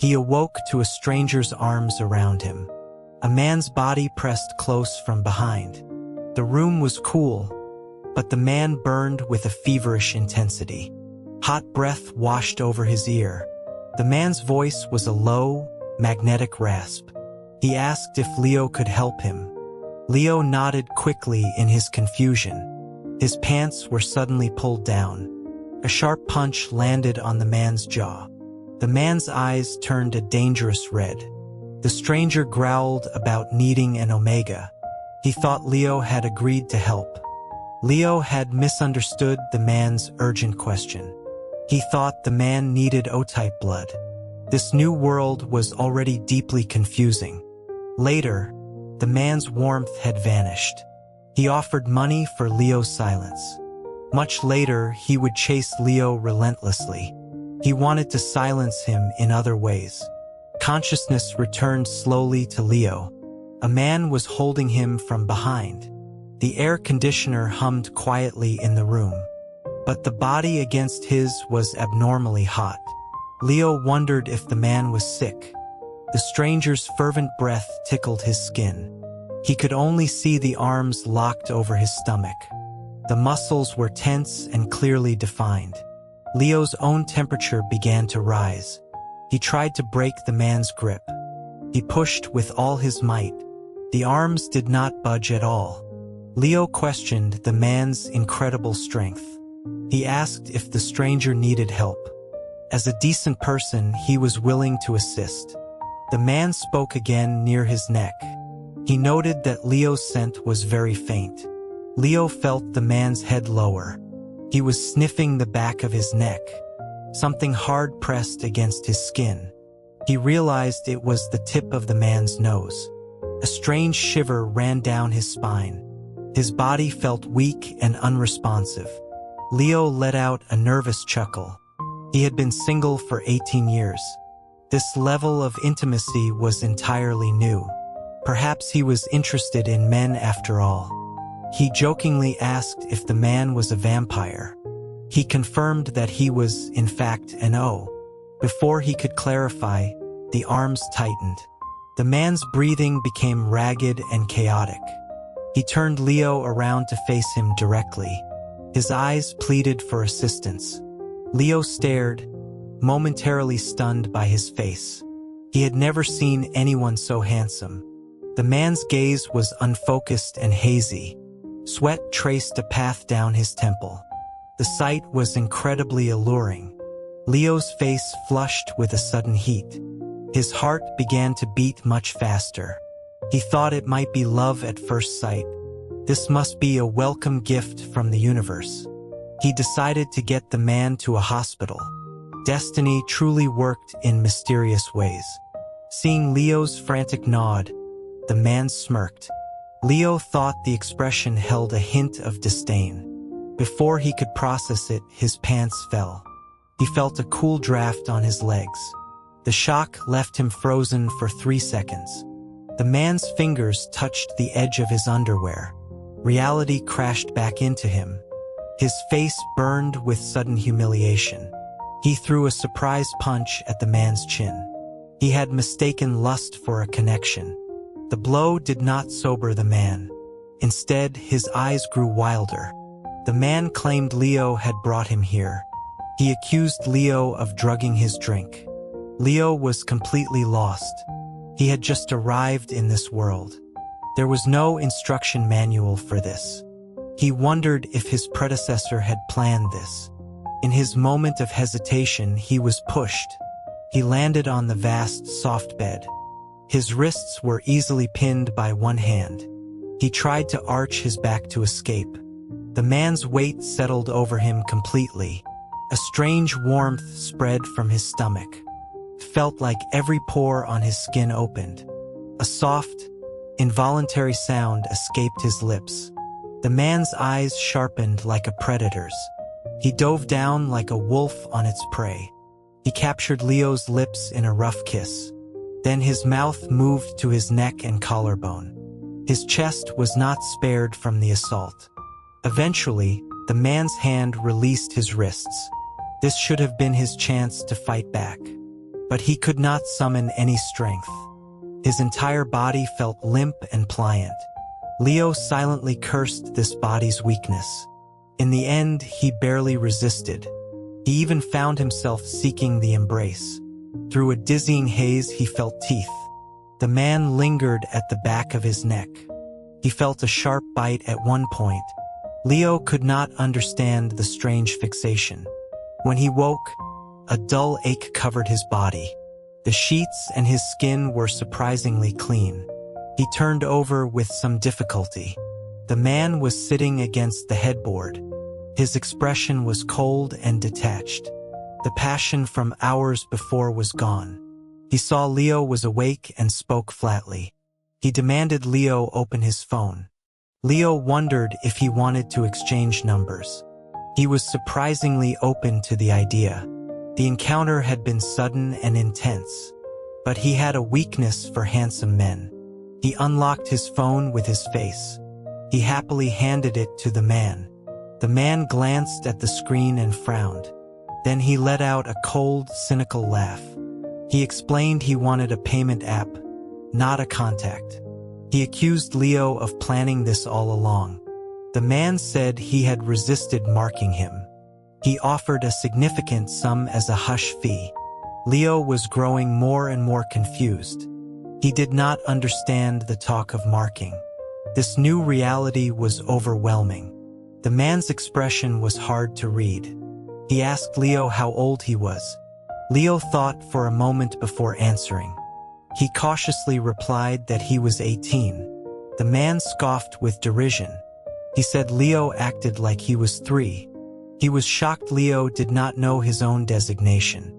He awoke to a stranger's arms around him. A man's body pressed close from behind. The room was cool, but the man burned with a feverish intensity. Hot breath washed over his ear. The man's voice was a low, magnetic rasp. He asked if Leo could help him. Leo nodded quickly in his confusion. His pants were suddenly pulled down. A sharp punch landed on the man's jaw. The man's eyes turned a dangerous red. The stranger growled about needing an omega. He thought Leo had agreed to help. Leo had misunderstood the man's urgent question. He thought the man needed O-type blood. This new world was already deeply confusing. Later, the man's warmth had vanished. He offered money for Leo's silence. Much later, he would chase Leo relentlessly. He wanted to silence him in other ways. Consciousness returned slowly to Leo. A man was holding him from behind. The air conditioner hummed quietly in the room, but the body against his was abnormally hot. Leo wondered if the man was sick. The stranger's fervent breath tickled his skin. He could only see the arms locked over his stomach. The muscles were tense and clearly defined. Leo's own temperature began to rise. He tried to break the man's grip. He pushed with all his might. The arms did not budge at all. Leo questioned the man's incredible strength. He asked if the stranger needed help. As a decent person, he was willing to assist. The man spoke again near his neck. He noted that Leo's scent was very faint. Leo felt the man's head lower. He was sniffing the back of his neck. Something hard pressed against his skin. He realized it was the tip of the man's nose. A strange shiver ran down his spine. His body felt weak and unresponsive. Leo let out a nervous chuckle. He had been single for 18 years. This level of intimacy was entirely new. Perhaps he was interested in men after all. He jokingly asked if the man was a vampire. He confirmed that he was, in fact, an O. Before he could clarify, the arms tightened. The man's breathing became ragged and chaotic. He turned Leo around to face him directly. His eyes pleaded for assistance. Leo stared, momentarily stunned by his face. He had never seen anyone so handsome. The man's gaze was unfocused and hazy. Sweat traced a path down his temple. The sight was incredibly alluring. Leo's face flushed with a sudden heat. His heart began to beat much faster. He thought it might be love at first sight. This must be a welcome gift from the universe. He decided to get the man to a hospital. Destiny truly worked in mysterious ways. Seeing Leo's frantic nod, the man smirked. Leo thought the expression held a hint of disdain. Before he could process it, his pants fell. He felt a cool draft on his legs. The shock left him frozen for 3 seconds. The man's fingers touched the edge of his underwear. Reality crashed back into him. His face burned with sudden humiliation. He threw a surprise punch at the man's chin. He had mistaken lust for a connection. The blow did not sober the man. Instead, his eyes grew wilder. The man claimed Leo had brought him here. He accused Leo of drugging his drink. Leo was completely lost. He had just arrived in this world. There was no instruction manual for this. He wondered if his predecessor had planned this. In his moment of hesitation, he was pushed. He landed on the vast, soft bed. His wrists were easily pinned by one hand. He tried to arch his back to escape. The man's weight settled over him completely. A strange warmth spread from his stomach. It felt like every pore on his skin opened. A soft, involuntary sound escaped his lips. The man's eyes sharpened like a predator's. He dove down like a wolf on its prey. He captured Leo's lips in a rough kiss. Then his mouth moved to his neck and collarbone. His chest was not spared from the assault. Eventually, the man's hand released his wrists. This should have been his chance to fight back. but he could not summon any strength. His entire body felt limp and pliant. Leo silently cursed this body's weakness. In the end, he barely resisted. He even found himself seeking the embrace. Through a dizzying haze, he felt teeth. The man lingered at the back of his neck. He felt a sharp bite at one point. Leo could not understand the strange fixation. When he woke, a dull ache covered his body. The sheets and his skin were surprisingly clean. He turned over with some difficulty. The man was sitting against the headboard. His expression was cold and detached. The passion from hours before was gone. He saw Leo was awake and spoke flatly. He demanded Leo open his phone. Leo wondered if he wanted to exchange numbers. He was surprisingly open to the idea. The encounter had been sudden and intense, but he had a weakness for handsome men. He unlocked his phone with his face. He happily handed it to the man. The man glanced at the screen and frowned. Then he let out a cold, cynical laugh. He explained he wanted a payment app, not a contact. He accused Leo of planning this all along. The man said he had resisted marking him. He offered a significant sum as a hush fee. Leo was growing more and more confused. He did not understand the talk of marking. This new reality was overwhelming. The man's expression was hard to read. He asked Leo how old he was. Leo thought for a moment before answering. He cautiously replied that he was 18. The man scoffed with derision. He said Leo acted like he was 3. He was shocked Leo did not know his own designation.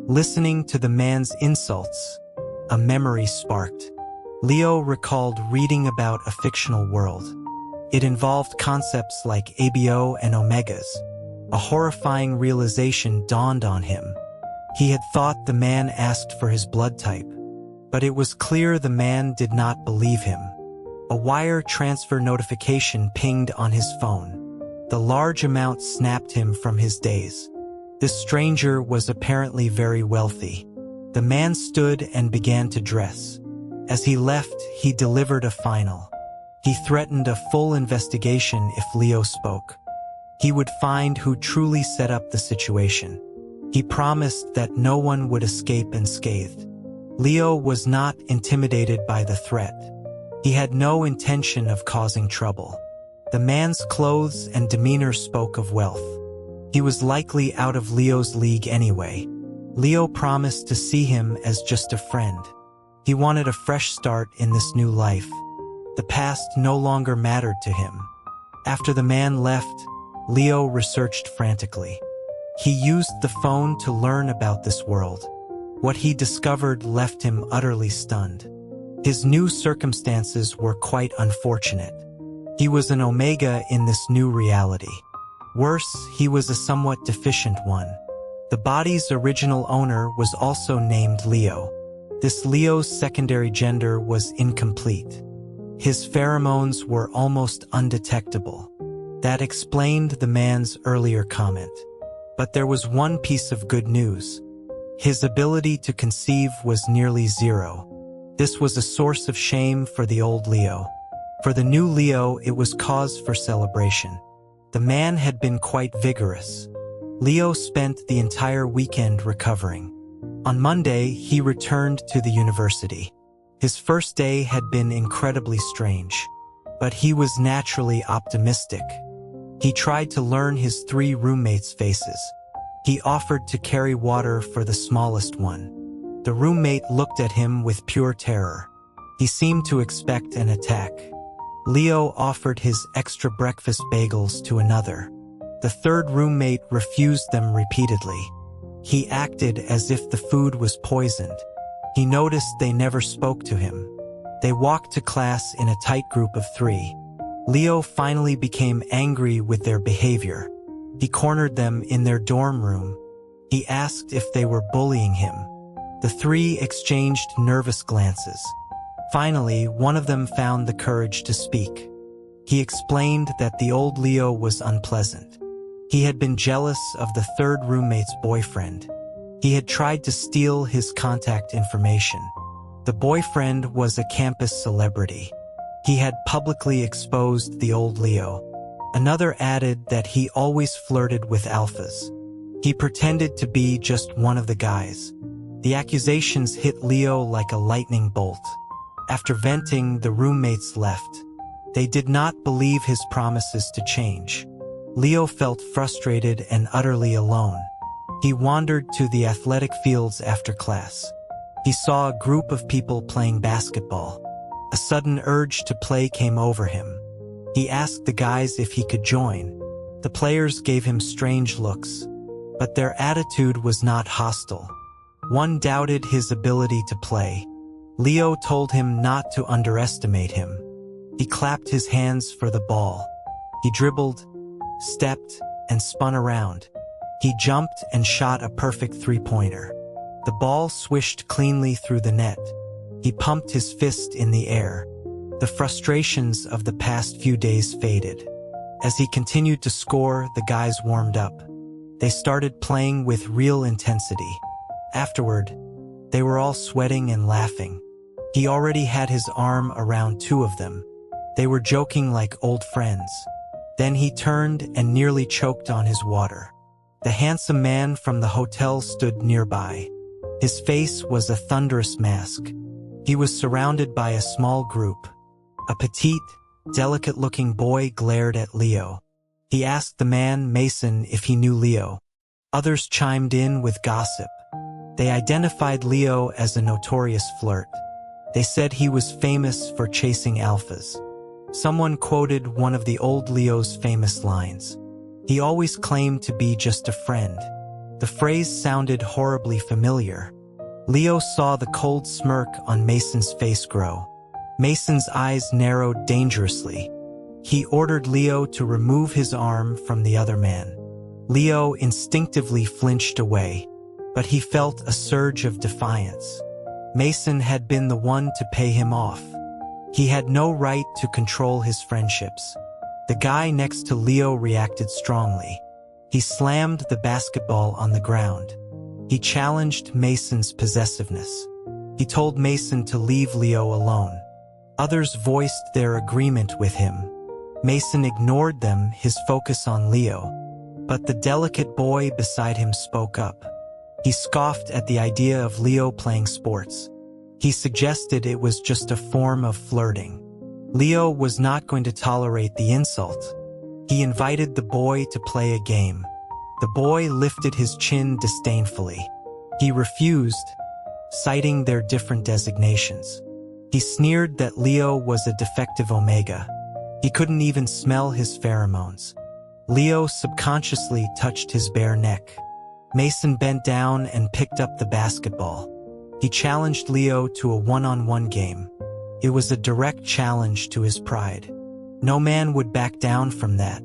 Listening to the man's insults, a memory sparked. Leo recalled reading about a fictional world. It involved concepts like ABO and omegas. A horrifying realization dawned on him. He had thought the man asked for his blood type, but it was clear the man did not believe him. A wire transfer notification pinged on his phone. The large amount snapped him from his daze. This stranger was apparently very wealthy. The man stood and began to dress. As he left, he delivered a final. He threatened a full investigation if Leo spoke. He would find who truly set up the situation. He promised that no one would escape unscathed. Leo was not intimidated by the threat. He had no intention of causing trouble. The man's clothes and demeanor spoke of wealth. He was likely out of Leo's league anyway. Leo promised to see him as just a friend. He wanted a fresh start in this new life. The past no longer mattered to him. After the man left, Leo researched frantically. He used the phone to learn about this world. What he discovered left him utterly stunned. His new circumstances were quite unfortunate. He was an Omega in this new reality. Worse, he was a somewhat deficient one. The body's original owner was also named Leo. This Leo's secondary gender was incomplete. His pheromones were almost undetectable. That explained the man's earlier comment. But there was one piece of good news. His ability to conceive was nearly zero. This was a source of shame for the old Leo. For the new Leo, it was cause for celebration. The man had been quite vigorous. Leo spent the entire weekend recovering. On Monday, he returned to the university. His first day had been incredibly strange, but he was naturally optimistic. He tried to learn his 3 roommates' faces. He offered to carry water for the smallest one. The roommate looked at him with pure terror. He seemed to expect an attack. Leo offered his extra breakfast bagels to another. The third roommate refused them repeatedly. He acted as if the food was poisoned. He noticed they never spoke to him. They walked to class in a tight group of 3. Leo finally became angry with their behavior. He cornered them in their dorm room. He asked if they were bullying him. The 3 exchanged nervous glances. Finally, one of them found the courage to speak. He explained that the old Leo was unpleasant. He had been jealous of the third roommate's boyfriend. He had tried to steal his contact information. The boyfriend was a campus celebrity. He had publicly exposed the old Leo. Another added that he always flirted with alphas. He pretended to be just one of the guys. The accusations hit Leo like a lightning bolt. After venting, the roommates left. They did not believe his promises to change. Leo felt frustrated and utterly alone. He wandered to the athletic fields after class. He saw a group of people playing basketball. A sudden urge to play came over him. He asked the guys if he could join. The players gave him strange looks, but their attitude was not hostile. One doubted his ability to play. Leo told him not to underestimate him. He clapped his hands for the ball. He dribbled, stepped, and spun around. He jumped and shot a perfect three-pointer. The ball swished cleanly through the net. He pumped his fist in the air. The frustrations of the past few days faded. As he continued to score, the guys warmed up. They started playing with real intensity. Afterward, they were all sweating and laughing. He already had his arm around two of them. They were joking like old friends. Then he turned and nearly choked on his water. The handsome man from the hotel stood nearby. His face was a thunderous mask. He was surrounded by a small group. A petite, delicate-looking boy glared at Leo. He asked the man, Mason, if he knew Leo. Others chimed in with gossip. They identified Leo as a notorious flirt. They said he was famous for chasing alphas. Someone quoted one of the old Leo's famous lines. He always claimed to be just a friend. The phrase sounded horribly familiar. Leo saw the cold smirk on Mason's face grow. Mason's eyes narrowed dangerously. He ordered Leo to remove his arm from the other man. Leo instinctively flinched away, but he felt a surge of defiance. Mason had been the one to pay him off. He had no right to control his friendships. The guy next to Leo reacted strongly. He slammed the basketball on the ground. He challenged Mason's possessiveness. He told Mason to leave Leo alone. Others voiced their agreement with him. Mason ignored them, his focus on Leo. But the delicate boy beside him spoke up. He scoffed at the idea of Leo playing sports. He suggested it was just a form of flirting. Leo was not going to tolerate the insult. He invited the boy to play a game. The boy lifted his chin disdainfully. He refused, citing their different designations. He sneered that Leo was a defective omega. He couldn't even smell his pheromones. Leo subconsciously touched his bare neck. Mason bent down and picked up the basketball. He challenged Leo to a one-on-one game. It was a direct challenge to his pride. No man would back down from that.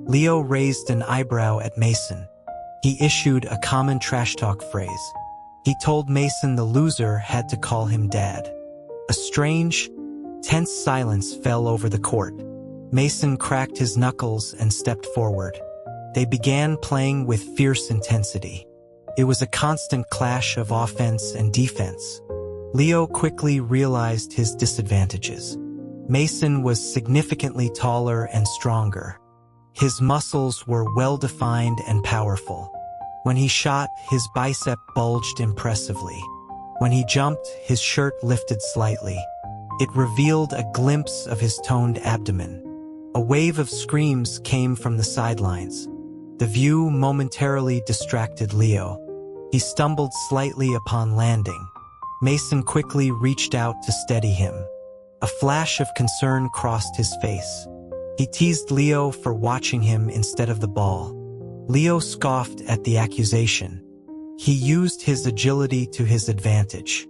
Leo raised an eyebrow at Mason. He issued a common trash talk phrase. He told Mason the loser had to call him dad. A strange, tense silence fell over the court. Mason cracked his knuckles and stepped forward. They began playing with fierce intensity. It was a constant clash of offense and defense. Leo quickly realized his disadvantages. Mason was significantly taller and stronger. His muscles were well-defined and powerful. When he shot, his bicep bulged impressively. When he jumped, his shirt lifted slightly. It revealed a glimpse of his toned abdomen. A wave of screams came from the sidelines. The view momentarily distracted Leo. He stumbled slightly upon landing. Mason quickly reached out to steady him. A flash of concern crossed his face. He teased Leo for watching him instead of the ball. Leo scoffed at the accusation. He used his agility to his advantage.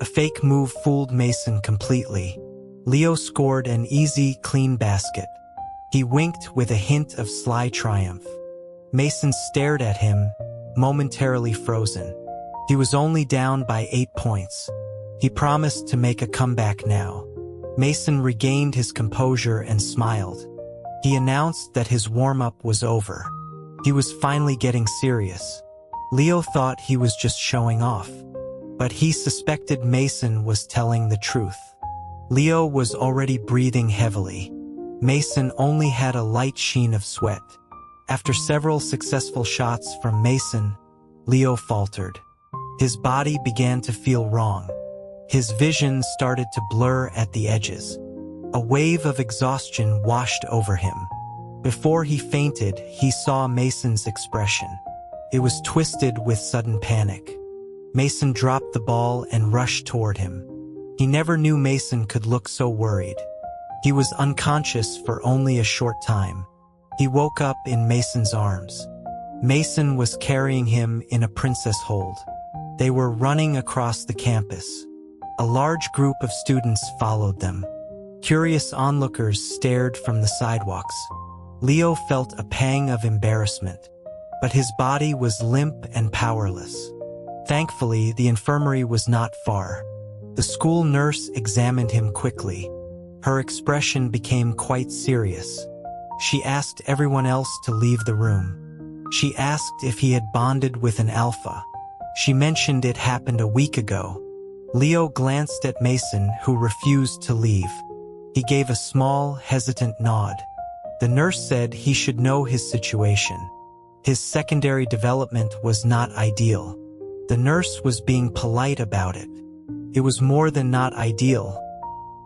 A fake move fooled Mason completely. Leo scored an easy, clean basket. He winked with a hint of sly triumph. Mason stared at him, momentarily frozen. He was only down by 8 points. He promised to make a comeback now. Mason regained his composure and smiled. He announced that his warm-up was over. He was finally getting serious. Leo thought he was just showing off, but he suspected Mason was telling the truth. Leo was already breathing heavily. Mason only had a light sheen of sweat. After several successful shots from Mason, Leo faltered. His body began to feel wrong. His vision started to blur at the edges. A wave of exhaustion washed over him. Before he fainted, he saw Mason's expression. It was twisted with sudden panic. Mason dropped the ball and rushed toward him. He never knew Mason could look so worried. He was unconscious for only a short time. He woke up in Mason's arms. Mason was carrying him in a princess hold. They were running across the campus. A large group of students followed them. Curious onlookers stared from the sidewalks. Leo felt a pang of embarrassment, but his body was limp and powerless. Thankfully, the infirmary was not far. The school nurse examined him quickly. Her expression became quite serious. She asked everyone else to leave the room. She asked if he had bonded with an alpha. She mentioned it happened a week ago. Leo glanced at Mason, who refused to leave. He gave a small, hesitant nod. The nurse said he should know his situation. His secondary development was not ideal. The nurse was being polite about it. It was more than not ideal.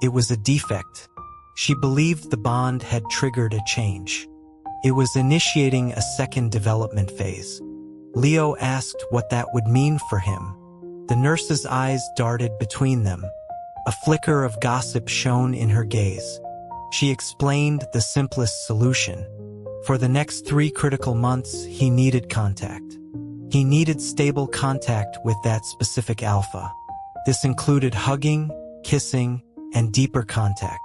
It was a defect. She believed the bond had triggered a change. It was initiating a second development phase. Leo asked what that would mean for him. The nurse's eyes darted between them. A flicker of gossip shone in her gaze. She explained the simplest solution. For the next 3 critical months, he needed contact. He needed stable contact with that specific alpha. This included hugging, kissing, and deeper contact.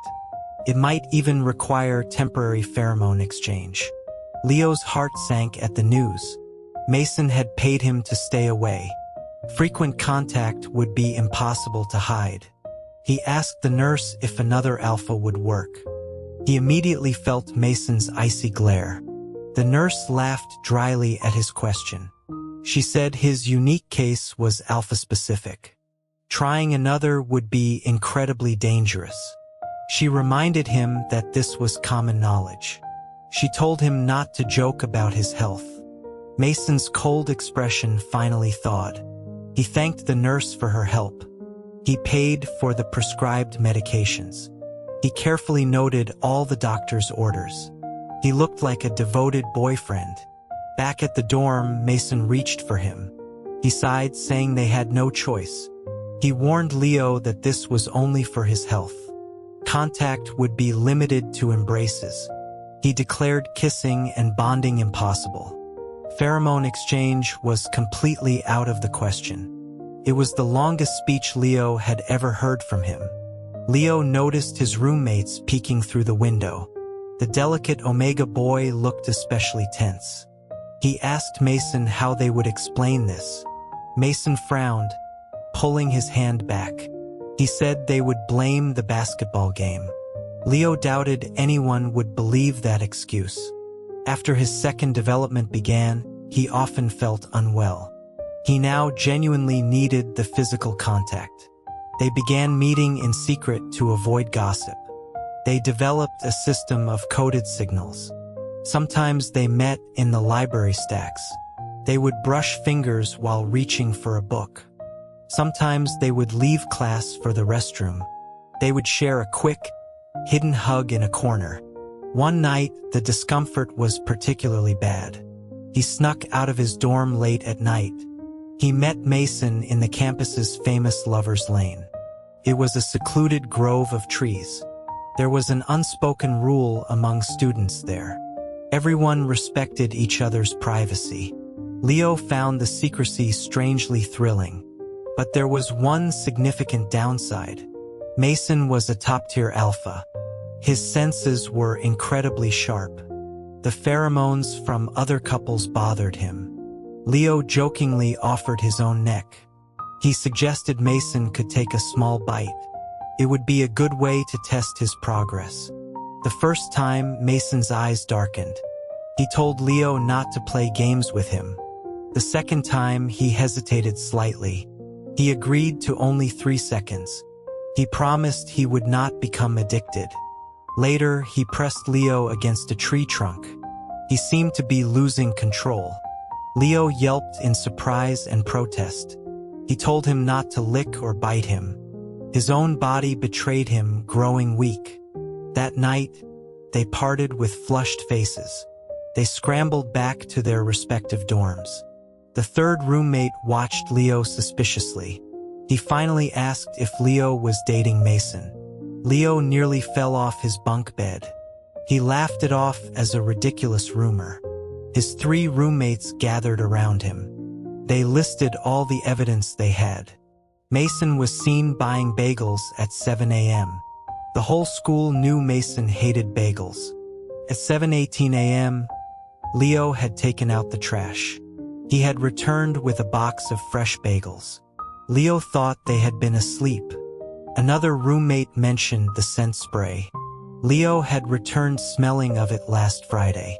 It might even require temporary pheromone exchange. Leo's heart sank at the news. Mason had paid him to stay away. Frequent contact would be impossible to hide. He asked the nurse if another alpha would work. He immediately felt Mason's icy glare. The nurse laughed dryly at his question. She said his unique case was alpha-specific. Trying another would be incredibly dangerous. She reminded him that this was common knowledge. She told him not to joke about his health. Mason's cold expression finally thawed. He thanked the nurse for her help. He paid for the prescribed medications. He carefully noted all the doctor's orders. He looked like a devoted boyfriend. Back at the dorm, Mason reached for him. He sighed, saying they had no choice. He warned Leo that this was only for his health. Contact would be limited to embraces. He declared kissing and bonding impossible. Pheromone exchange was completely out of the question. It was the longest speech Leo had ever heard from him. Leo noticed his roommates peeking through the window. The delicate Omega boy looked especially tense. He asked Mason how they would explain this. Mason frowned, pulling his hand back. He said they would blame the basketball game. Leo doubted anyone would believe that excuse. After his second development began, he often felt unwell. He now genuinely needed the physical contact. They began meeting in secret to avoid gossip. They developed a system of coded signals. Sometimes they met in the library stacks. They would brush fingers while reaching for a book. Sometimes they would leave class for the restroom. They would share a quick, hidden hug in a corner. One night, the discomfort was particularly bad. He snuck out of his dorm late at night. He met Mason in the campus's famous Lover's Lane. It was a secluded grove of trees. There was an unspoken rule among students there. Everyone respected each other's privacy. Leo found the secrecy strangely thrilling. But there was one significant downside. Mason was a top-tier alpha. His senses were incredibly sharp. The pheromones from other couples bothered him. Leo jokingly offered his own neck. He suggested Mason could take a small bite. It would be a good way to test his progress. The first time, Mason's eyes darkened. He told Leo not to play games with him. The second time, he hesitated slightly. He agreed to only 3 seconds. He promised he would not become addicted. Later, he pressed Leo against a tree trunk. He seemed to be losing control. Leo yelped in surprise and protest. He told him not to lick or bite him. His own body betrayed him, growing weak. That night, they parted with flushed faces. They scrambled back to their respective dorms. The third roommate watched Leo suspiciously. He finally asked if Leo was dating Mason. Leo nearly fell off his bunk bed. He laughed it off as a ridiculous rumor. His 3 roommates gathered around him. They listed all the evidence they had. Mason was seen buying bagels at 7 a.m. The whole school knew Mason hated bagels. At 7:18 a.m., Leo had taken out the trash. He had returned with a box of fresh bagels. Leo thought they had been asleep. Another roommate mentioned the scent spray. Leo had returned smelling of it last Friday.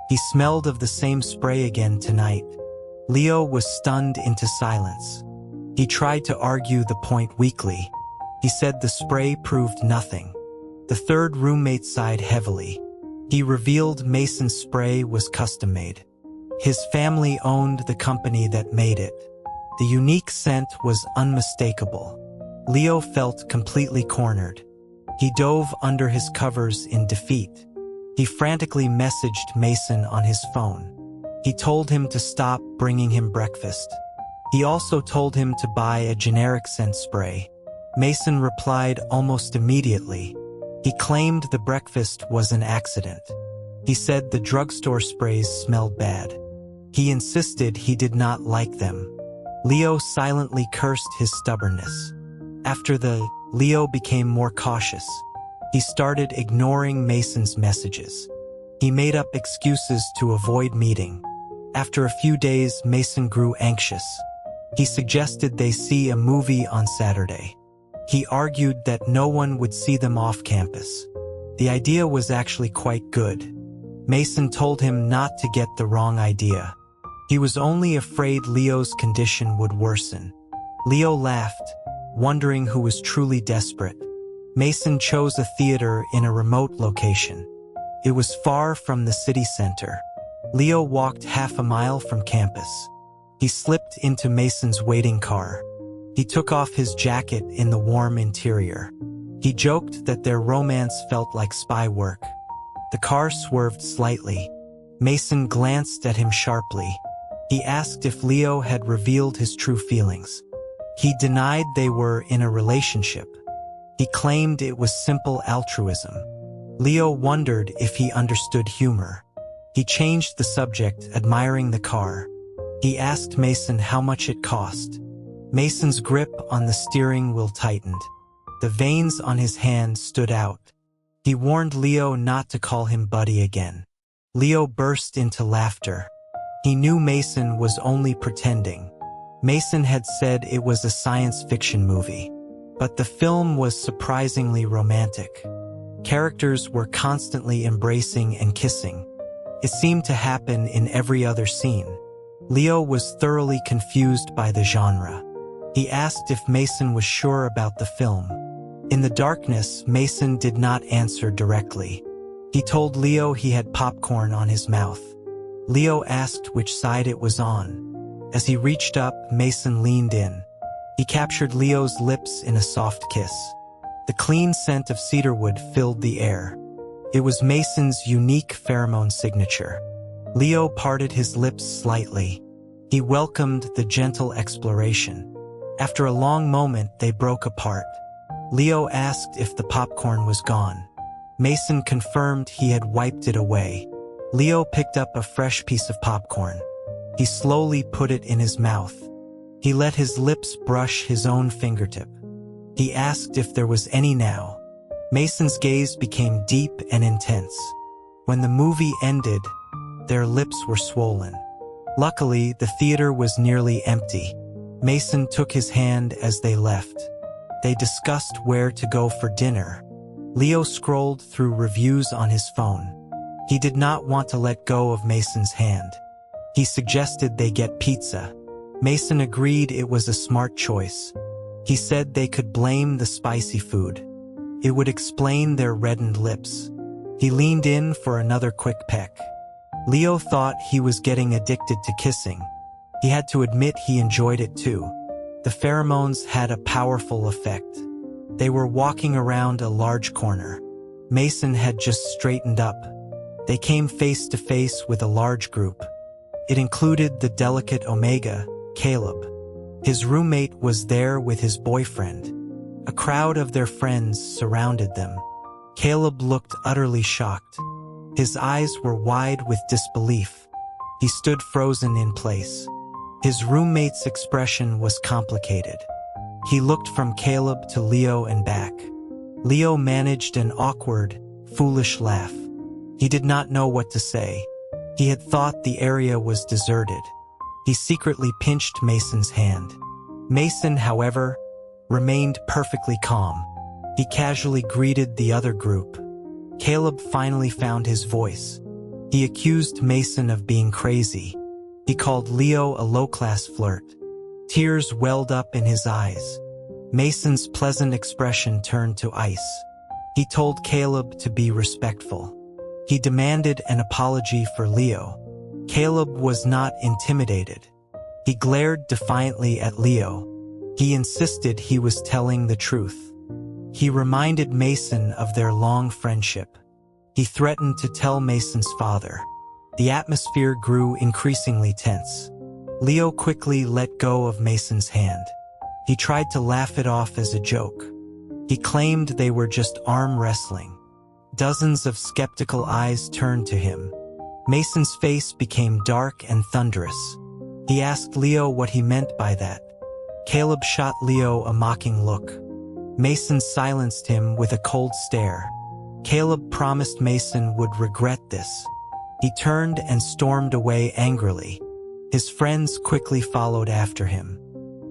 He smelled of the same spray again tonight. Leo was stunned into silence. He tried to argue the point weakly. He said the spray proved nothing. The third roommate sighed heavily. He revealed Mason's spray was custom-made. His family owned the company that made it. The unique scent was unmistakable. Leo felt completely cornered. He dove under his covers in defeat. He frantically messaged Mason on his phone. He told him to stop bringing him breakfast. He also told him to buy a generic scent spray. Mason replied almost immediately. He claimed the breakfast was an accident. He said the drugstore sprays smelled bad. He insisted he did not like them. Leo silently cursed his stubbornness. After Leo became more cautious. He started ignoring Mason's messages. He made up excuses to avoid meeting. After a few days, Mason grew anxious. He suggested they see a movie on Saturday. He argued that no one would see them off campus. The idea was actually quite good. Mason told him not to get the wrong idea. He was only afraid Leo's condition would worsen. Leo laughed, wondering who was truly desperate. Mason chose a theater in a remote location. It was far from the city center. Leo walked half a mile from campus. He slipped into Mason's waiting car. He took off his jacket in the warm interior. He joked that their romance felt like spy work. The car swerved slightly. Mason glanced at him sharply. He asked if Leo had revealed his true feelings. He denied they were in a relationship. He claimed it was simple altruism. Leo wondered if he understood humor. He changed the subject, admiring the car. He asked Mason how much it cost. Mason's grip on the steering wheel tightened. The veins on his hand stood out. He warned Leo not to call him buddy again. Leo burst into laughter. He knew Mason was only pretending. Mason had said it was a science fiction movie. But the film was surprisingly romantic. Characters were constantly embracing and kissing. It seemed to happen in every other scene. Leo was thoroughly confused by the genre. He asked if Mason was sure about the film. In the darkness, Mason did not answer directly. He told Leo he had popcorn on his mouth. Leo asked which side it was on. As he reached up, Mason leaned in. He captured Leo's lips in a soft kiss. The clean scent of cedarwood filled the air. It was Mason's unique pheromone signature. Leo parted his lips slightly. He welcomed the gentle exploration. After a long moment, they broke apart. Leo asked if the popcorn was gone. Mason confirmed he had wiped it away. Leo picked up a fresh piece of popcorn. He slowly put it in his mouth. He let his lips brush his own fingertip. He asked if there was any now. Mason's gaze became deep and intense. When the movie ended, their lips were swollen. Luckily, the theater was nearly empty. Mason took his hand as they left. They discussed where to go for dinner. Leo scrolled through reviews on his phone. He did not want to let go of Mason's hand. He suggested they get pizza. Mason agreed it was a smart choice. He said they could blame the spicy food. It would explain their reddened lips. He leaned in for another quick peck. Leo thought he was getting addicted to kissing. He had to admit he enjoyed it too. The pheromones had a powerful effect. They were walking around a large corner. Mason had just straightened up. They came face to face with a large group. It included the delicate Omega, Caleb. His roommate was there with his boyfriend. A crowd of their friends surrounded them. Caleb looked utterly shocked. His eyes were wide with disbelief. He stood frozen in place. His roommate's expression was complicated. He looked from Caleb to Leo and back. Leo managed an awkward, foolish laugh. He did not know what to say. He had thought the area was deserted. He secretly pinched Mason's hand. Mason, however, remained perfectly calm. He casually greeted the other group. Caleb finally found his voice. He accused Mason of being crazy. He called Leo a low-class flirt. Tears welled up in his eyes. Mason's pleasant expression turned to ice. He told Caleb to be respectful. He demanded an apology for Leo. Caleb was not intimidated. He glared defiantly at Leo. He insisted he was telling the truth. He reminded Mason of their long friendship. He threatened to tell Mason's father. The atmosphere grew increasingly tense. Leo quickly let go of Mason's hand. He tried to laugh it off as a joke. He claimed they were just arm wrestling. Dozens of skeptical eyes turned to him. Mason's face became dark and thunderous. He asked Leo what he meant by that. Caleb shot Leo a mocking look. Mason silenced him with a cold stare. Caleb promised Mason would regret this. He turned and stormed away angrily. His friends quickly followed after him.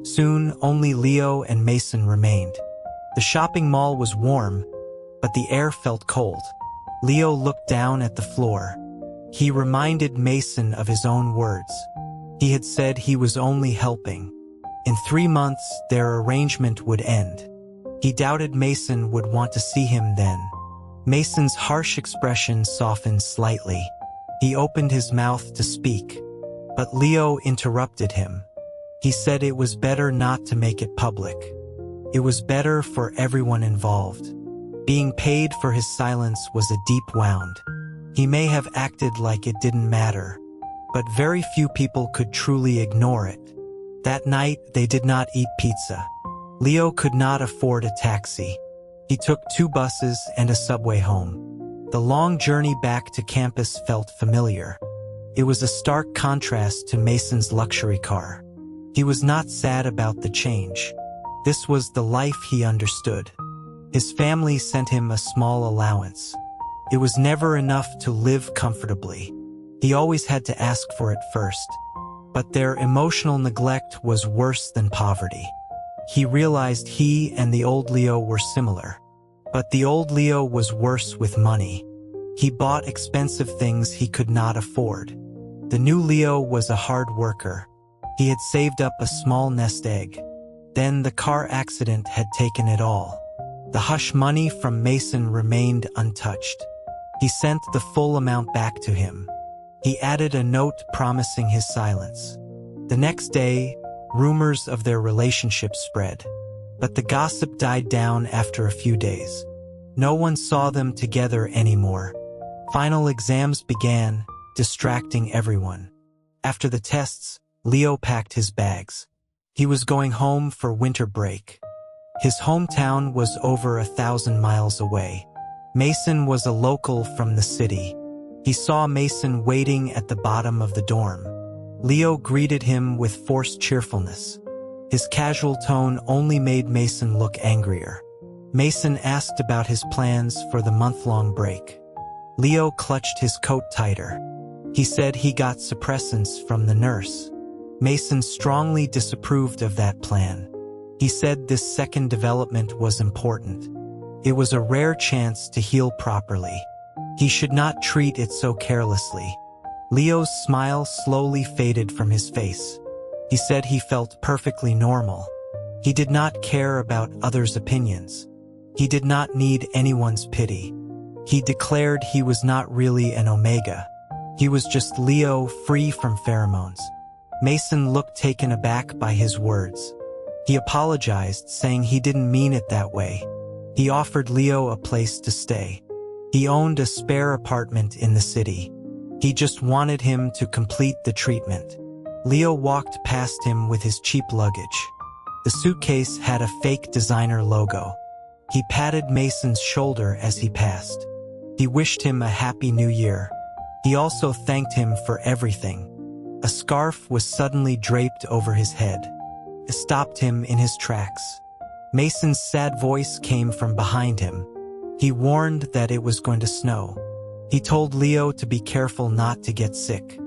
Soon, only Leo and Mason remained. The shopping mall was warm, but the air felt cold. Leo looked down at the floor. He reminded Mason of his own words. He had said he was only helping. In 3 months, their arrangement would end. He doubted Mason would want to see him then. Mason's harsh expression softened slightly. He opened his mouth to speak, but Leo interrupted him. He said it was better not to make it public. It was better for everyone involved. Being paid for his silence was a deep wound. He may have acted like it didn't matter, but very few people could truly ignore it. That night, they did not eat pizza. Leo could not afford a taxi. He took 2 buses and a subway home. The long journey back to campus felt familiar. It was a stark contrast to Mason's luxury car. He was not sad about the change. This was the life he understood. His family sent him a small allowance. It was never enough to live comfortably. He always had to ask for it first. But their emotional neglect was worse than poverty. He realized he and the old Leo were similar. But the old Leo was worse with money. He bought expensive things he could not afford. The new Leo was a hard worker. He had saved up a small nest egg. Then the car accident had taken it all. The hush money from Mason remained untouched. He sent the full amount back to him. He added a note promising his silence. The next day, rumors of their relationship spread. But the gossip died down after a few days. No one saw them together anymore. Final exams began, distracting everyone. After the tests, Leo packed his bags. He was going home for winter break. His hometown was over 1,000 miles away. Mason was a local from the city. He saw Mason waiting at the bottom of the dorm. Leo greeted him with forced cheerfulness. His casual tone only made Mason look angrier. Mason asked about his plans for the month-long break. Leo clutched his coat tighter. He said he got suppressants from the nurse. Mason strongly disapproved of that plan. He said this second development was important. It was a rare chance to heal properly. He should not treat it so carelessly. Leo's smile slowly faded from his face. He said he felt perfectly normal. He did not care about others' opinions. He did not need anyone's pity. He declared he was not really an Omega. He was just Leo, free from pheromones. Mason looked taken aback by his words. He apologized, saying he didn't mean it that way. He offered Leo a place to stay. He owned a spare apartment in the city. He just wanted him to complete the treatment. Leo walked past him with his cheap luggage. The suitcase had a fake designer logo. He patted Mason's shoulder as he passed. He wished him a happy new year. He also thanked him for everything. A scarf was suddenly draped over his head. It stopped him in his tracks. Mason's sad voice came from behind him. He warned that it was going to snow. He told Leo to be careful not to get sick.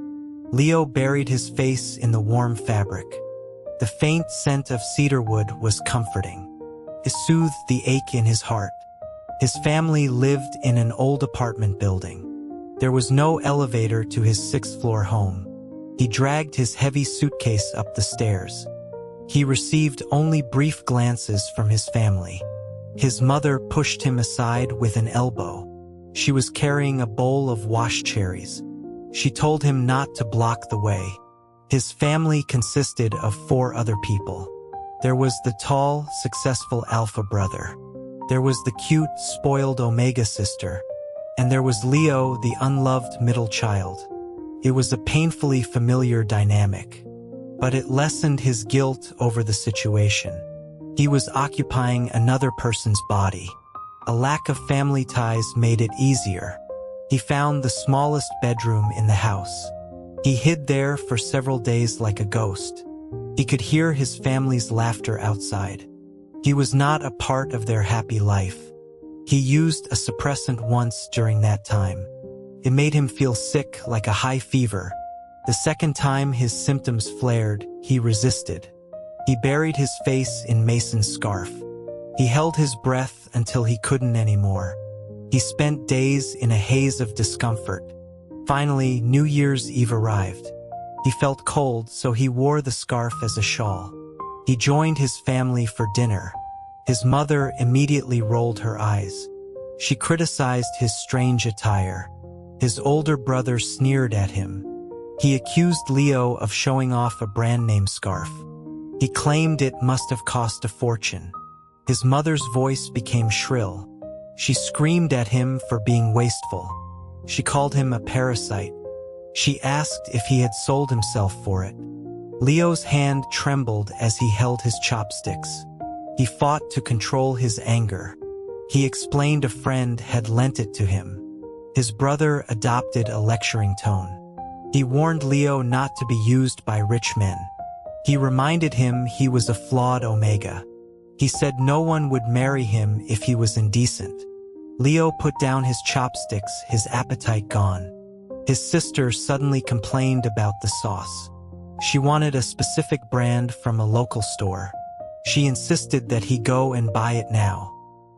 Leo buried his face in the warm fabric. The faint scent of cedarwood was comforting. It soothed the ache in his heart. His family lived in an old apartment building. There was no elevator to his sixth-floor home. He dragged his heavy suitcase up the stairs. He received only brief glances from his family. His mother pushed him aside with an elbow. She was carrying a bowl of washed cherries. She told him not to block the way. His family consisted of 4 other people. There was the tall, successful alpha brother. There was the cute, spoiled Omega sister. And there was Leo, the unloved middle child. It was a painfully familiar dynamic. But it lessened his guilt over the situation. He was occupying another person's body. A lack of family ties made it easier. He found the smallest bedroom in the house. He hid there for several days like a ghost. He could hear his family's laughter outside. He was not a part of their happy life. He used a suppressant once during that time. It made him feel sick like a high fever. The second time his symptoms flared, he resisted. He buried his face in Mason's scarf. He held his breath until he couldn't anymore. He spent days in a haze of discomfort. Finally, New Year's Eve arrived. He felt cold, so he wore the scarf as a shawl. He joined his family for dinner. His mother immediately rolled her eyes. She criticized his strange attire. His older brother sneered at him. He accused Leo of showing off a brand-name scarf. He claimed it must have cost a fortune. His mother's voice became shrill. She screamed at him for being wasteful. She called him a parasite. She asked if he had sold himself for it. Leo's hand trembled as he held his chopsticks. He fought to control his anger. He explained a friend had lent it to him. His brother adopted a lecturing tone. He warned Leo not to be used by rich men. He reminded him he was a flawed Omega. He said no one would marry him if he was indecent. Leo put down his chopsticks, his appetite gone. His sister suddenly complained about the sauce. She wanted a specific brand from a local store. She insisted that he go and buy it now.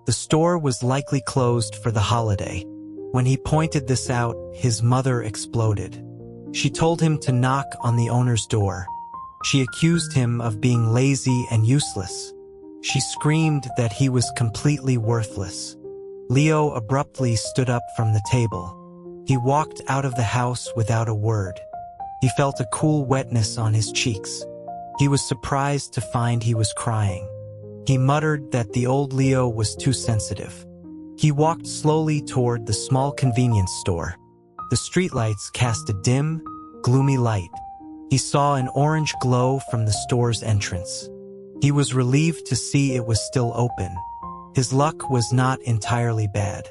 The store was likely closed for the holiday. When he pointed this out, his mother exploded. She told him to knock on the owner's door. She accused him of being lazy and useless. She screamed that he was completely worthless. Leo abruptly stood up from the table. He walked out of the house without a word. He felt a cool wetness on his cheeks. He was surprised to find he was crying. He muttered that the old Leo was too sensitive. He walked slowly toward the small convenience store. The streetlights cast a dim, gloomy light. He saw an orange glow from the store's entrance. He was relieved to see it was still open. His luck was not entirely bad.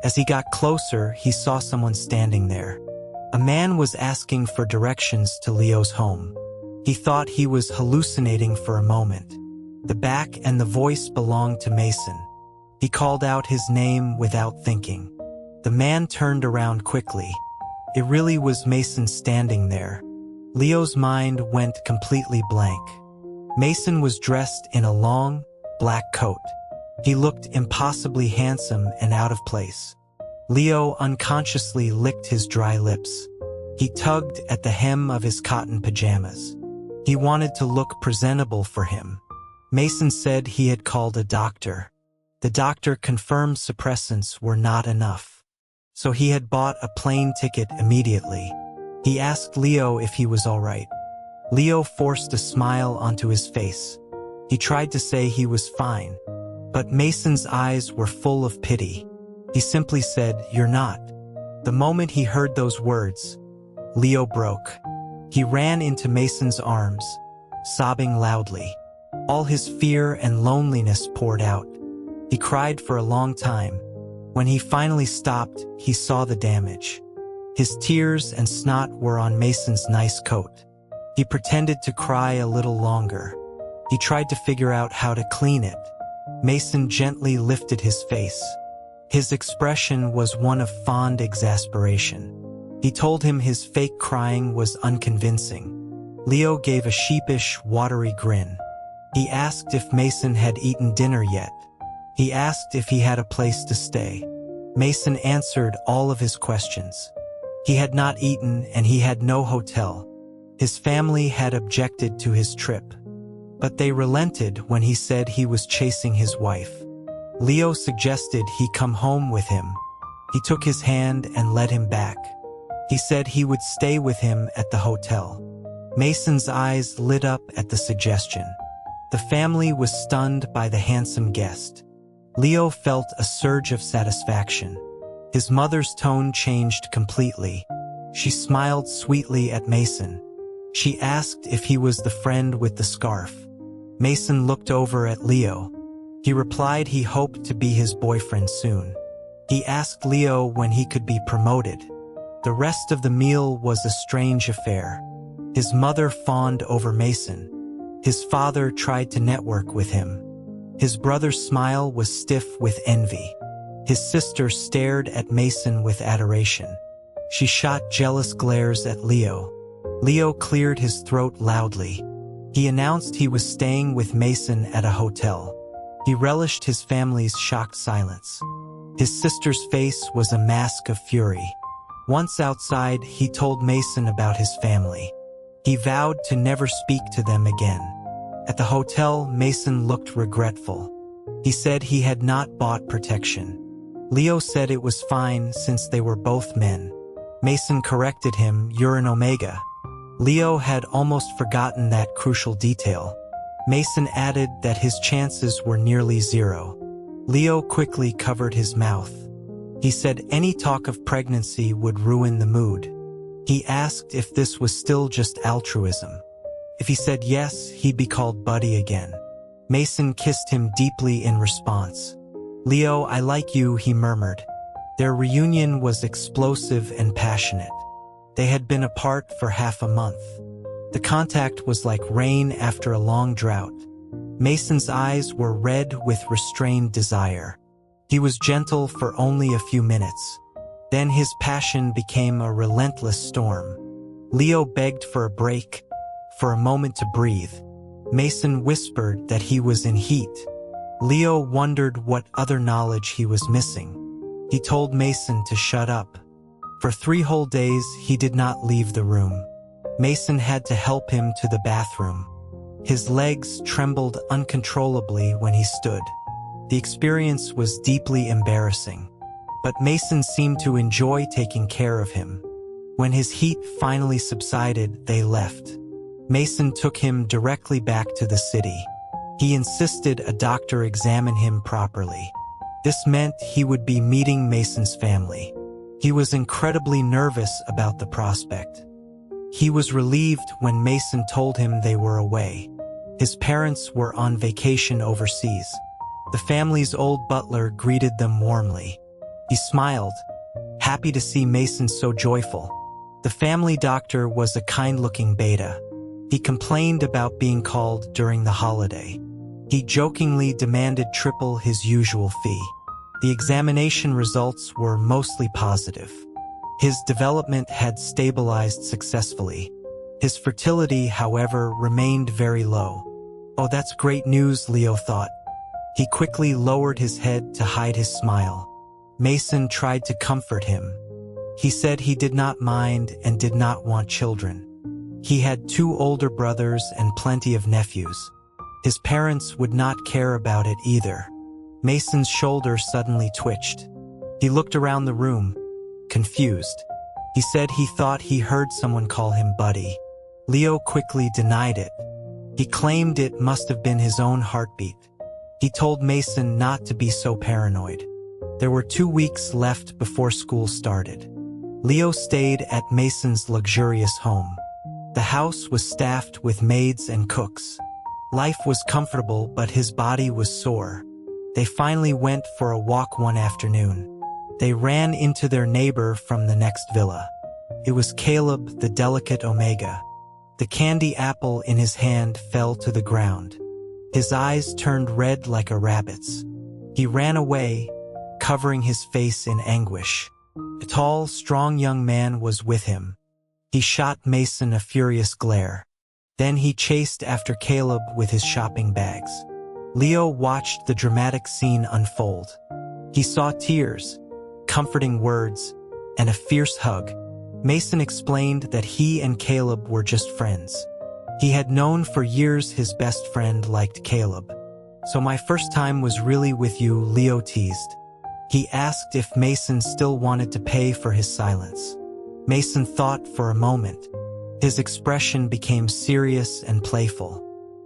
As he got closer, he saw someone standing there. A man was asking for directions to Leo's home. He thought he was hallucinating for a moment. The back and the voice belonged to Mason. He called out his name without thinking. The man turned around quickly. It really was Mason standing there. Leo's mind went completely blank. Mason was dressed in a long, black coat. He looked impossibly handsome and out of place. Leo unconsciously licked his dry lips. He tugged at the hem of his cotton pajamas. He wanted to look presentable for him. Mason said he had called a doctor. The doctor confirmed suppressants were not enough. So he had bought a plane ticket immediately. He asked Leo if he was all right. Leo forced a smile onto his face. He tried to say he was fine, but Mason's eyes were full of pity. He simply said, "You're not." The moment he heard those words, Leo broke. He ran into Mason's arms, sobbing loudly. All his fear and loneliness poured out. He cried for a long time. When he finally stopped, he saw the damage. His tears and snot were on Mason's nice coat. He pretended to cry a little longer. He tried to figure out how to clean it. Mason gently lifted his face. His expression was one of fond exasperation. He told him his fake crying was unconvincing. Leo gave a sheepish, watery grin. He asked if Mason had eaten dinner yet. He asked if he had a place to stay. Mason answered all of his questions. He had not eaten and he had no hotel. His family had objected to his trip, but they relented when he said he was chasing his wife. Leo suggested he come home with him. He took his hand and led him back. He said he would stay with him at the hotel. Mason's eyes lit up at the suggestion. The family was stunned by the handsome guest. Leo felt a surge of satisfaction. His mother's tone changed completely. She smiled sweetly at Mason. She asked if he was the friend with the scarf. Mason looked over at Leo. He replied he hoped to be his boyfriend soon. He asked Leo when he could be promoted. The rest of the meal was a strange affair. His mother fawned over Mason. His father tried to network with him. His brother's smile was stiff with envy. His sister stared at Mason with adoration. She shot jealous glares at Leo. Leo cleared his throat loudly. He announced he was staying with Mason at a hotel. He relished his family's shocked silence. His sister's face was a mask of fury. Once outside, he told Mason about his family. He vowed to never speak to them again. At the hotel, Mason looked regretful. He said he had not bought protection. Leo said it was fine since they were both men. Mason corrected him, "You're an Omega." Leo had almost forgotten that crucial detail. Mason added that his chances were nearly zero. Leo quickly covered his mouth. He said any talk of pregnancy would ruin the mood. He asked if this was still just altruism. If he said yes, he'd be called Buddy again. Mason kissed him deeply in response. "Leo, I like you," he murmured. Their reunion was explosive and passionate. They had been apart for half a month. The contact was like rain after a long drought. Mason's eyes were red with restrained desire. He was gentle for only a few minutes. Then his passion became a relentless storm. Leo begged for a break, for a moment to breathe. Mason whispered that he was in heat. Leo wondered what other knowledge he was missing. He told Mason to shut up. For 3 whole days, he did not leave the room. Mason had to help him to the bathroom. His legs trembled uncontrollably when he stood. The experience was deeply embarrassing, but Mason seemed to enjoy taking care of him. When his heat finally subsided, they left. Mason took him directly back to the city. He insisted a doctor examine him properly. This meant he would be meeting Mason's family. He was incredibly nervous about the prospect. He was relieved when Mason told him they were away. His parents were on vacation overseas. The family's old butler greeted them warmly. He smiled, happy to see Mason so joyful. The family doctor was a kind-looking beta. He complained about being called during the holiday. He jokingly demanded triple his usual fee. The examination results were mostly positive. His development had stabilized successfully. His fertility, however, remained very low. "Oh, that's great news," Leo thought. He quickly lowered his head to hide his smile. Mason tried to comfort him. He said he did not mind and did not want children. He had 2 older brothers and plenty of nephews. His parents would not care about it either. Mason's shoulder suddenly twitched. He looked around the room, confused. He said he thought he heard someone call him Buddy. Leo quickly denied it. He claimed it must have been his own heartbeat. He told Mason not to be so paranoid. There were 2 weeks left before school started. Leo stayed at Mason's luxurious home. The house was staffed with maids and cooks. Life was comfortable, but his body was sore. They finally went for a walk one afternoon. They ran into their neighbor from the next villa. It was Caleb, the delicate Omega. The candy apple in his hand fell to the ground. His eyes turned red like a rabbit's. He ran away, covering his face in anguish. A tall, strong young man was with him. He shot Mason a furious glare. Then he chased after Caleb with his shopping bags. Leo watched the dramatic scene unfold. He saw tears, comforting words, and a fierce hug. Mason explained that he and Caleb were just friends. He had known for years his best friend liked Caleb. "So my first time was really with you," Leo teased. He asked if Mason still wanted to pay for his silence. Mason thought for a moment. His expression became serious and playful.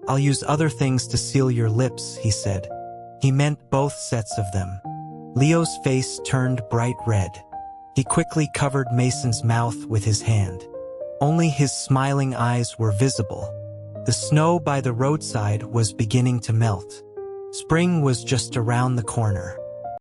"I'll use other things to seal your lips," he said. He meant both sets of them. Leo's face turned bright red. He quickly covered Mason's mouth with his hand. Only his smiling eyes were visible. The snow by the roadside was beginning to melt. Spring was just around the corner.